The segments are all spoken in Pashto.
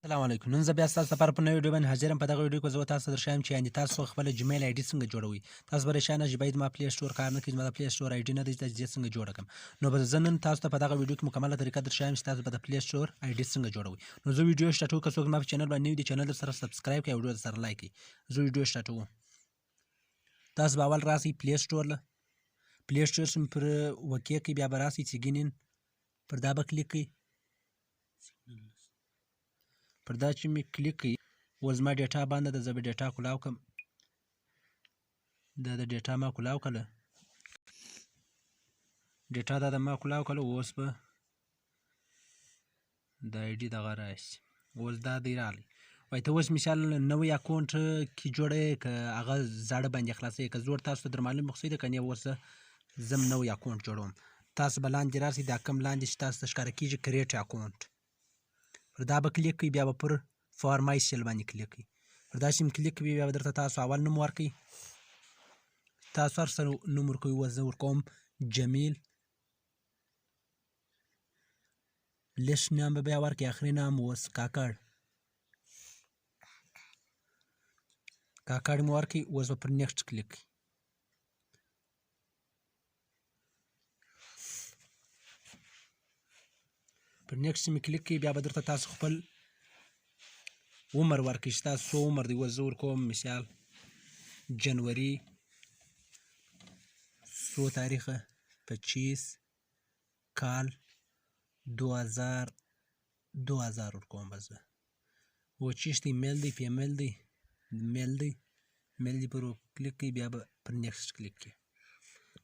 السلام علیکم. نن زه بیا ستاسو لپاره په نوې ویډیو باندې حاضر یم. په دغه ویډیو کې زه تاسو ته درښایم چې یعنې تاسو خپله جمیل آیډي څنګه جوړوئ. تاسو به پریشانه یئ چې باید ما پلی سټور کار نه کوي، زما د پلی سټور آیډي نه دی، چې زه څنګه جوړه کړم. نو به زه نن تاسو ته په دغه ویډیو کې مکمله طریقه درښایم چې تاسو به د پلی سټور آیډي څنګه جوړوئ. نو زه ویډیو سټارټ کوم. که څوک زما په چینل باندې نوي دي، چینل درسره سبسکرایب کړئ او ویډیو درسره لایک کړئ. زه ویډیو سټارټ کوم. تاسو به اول راسئ پلی سټور له پلی سټور چې پر وکې کوي، بیا به راسئ سیګن ان پر دا به کلیک کړئ. پر دا چې مې کلیک کړئ، اوس زما ډیټا بنده ده، زه به ډیټا کلاو کړم. دا د ډیټا ما کلاو کړله، ډیټا دا د ما کلاو کړله. اوس به د آیډي دغه راشي. اوس دا دی راغلی. وایي ته اوس مثال نوی اکاونټ کې جوړوې که هغه زاړه باندې خلاصوې، که زوړ تاسو ته در معلوم مقصد که نه. اوس زه نوی اکاونټ جوړوم. تاسو به لاندې راسئ، دا کوم لاندې چې تاسو ته ښکاره کېږي کریټ اکاونټ، پر دا به کلیک کوئ. بیا به پر فار مای سیل باندې کلیک کوئ. پر دا چې کلیک کوئ، بیا به درته تاسو اول نوم ورکوئ. تاسو هر څه نوم ورکوئ. اوس زه ورکوم جمیل. لیست نام به بیا ورکړئ، آخري نام اوس کاکړ مې ورکړئ. اوس به پر نیکسټ کلیک کوئ. پر نیکسټ مې کلیک کوئ. بیا به درته تاسو خپل عمر ورکړئ چې تاسو څو عمر دی. اوس زه ورکوم مثال جنوري 2 تاریخه 25 کال 2000 ورکوم. بس زه و چیشتی میل دی فیمیل دی میل دی پر کلیک کوئ. بیا به پر نیکسټ کلیک کوئ.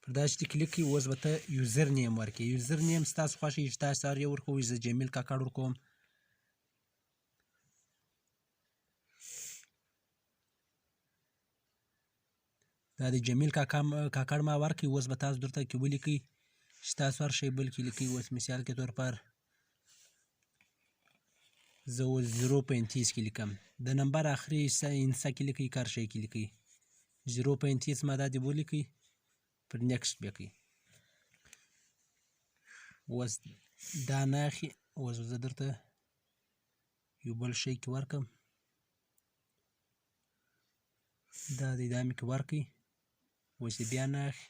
پر دا چې کلیک کوئ، اوس به ته یوزر نیم ورکړئ. یوزر نیم ستاسو خوښه وي چې تاسو هر یو ورکوئ. زه جمیل کاکړ ورکوم. دا د جمیل کاکړ ما ورکړئ. اوس به تاسو درته کې ولیکئ چې تاسو هر شی بل کې لیکئ. اوس مثال کې طور پر زه اوس 0.35 کې لیکم. د نمبر آخري انسا کې لیکئ، که هر شی کې لیکئ. 0.35 ما دا دې ولیکئ. پر نیکسټ بیا کوئ. اوس دا نه اخلي. اوس زه درته یو بل شی کې ورکړم. دا دی، دا مې کې ورکړئ. اوس یې بیا نه اخلي.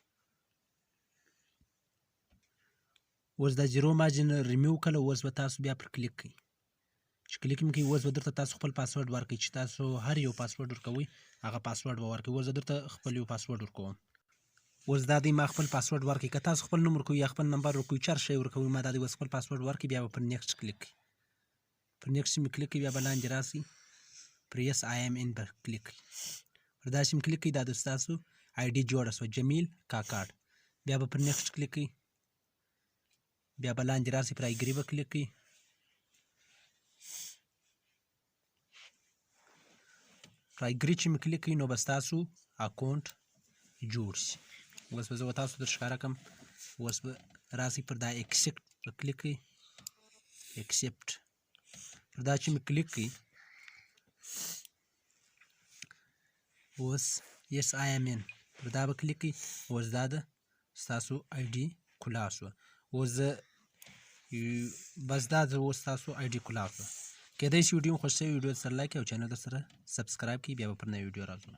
اوس دا 0 مارجن ریموو کړله. اوس به تاسو بیا پر کلیک کوئ. چې کلیک مې کوئ، اوس به درته تاسو خپل پاسورډ ورکړئ چې تاسو هر یو پاسورډ ورکوئ، هغه پاسورډ به ورکړئ. اوس زه درته خپل یو پاسورډ ورکوم. اوس دا دی، ما خپل پاسورډ ورکړئ. که تاسو خپل نوم ورکوئ یا خپل نمبر ورکوئ، چې هر شی ورکوئ، ما دا دی اوس خپل پاسورډ ورکړئ. بیا به پر نیکسټ کلیک کوئ. پر نیکسټ مې کلیک کوئ. بیا به لاندې راسئ، پر یس آی ایم ان به کلیک کوئ. پر دا چې مې کلیک کوئ، دا د ستاسو آیډي جوړه شوه، جمیل کاکړ. بیا به پر نیکسټ کلیک کوئ. بیا به لاندې راسئ، پر ایګري به کلیک کوئ. پر ایګري چې مې کلیک کوئ، نو به ستاسو اکاونټ جوړ شي. اوس به زه تاسو در ښکاره کړم. اوس به راسئ، پر دا ایکسپټ به کلیک کوئ. ایکسپټ پر دا چې مې کلیک کوئ، اوس یس آی ایم ان پر دا به کلیک کوئ. اوس دا د ستاسو آیډي کلا شوه. اوس زه بس دا اوس ستاسو آیډي کلا شوه. کېدای شي ویډیو مو خوښ شوې وي، ویډیو سره لایک کړئ او چینل در سره سبسکرایب کړئ. بیا به پر نوې ویډیو راځو.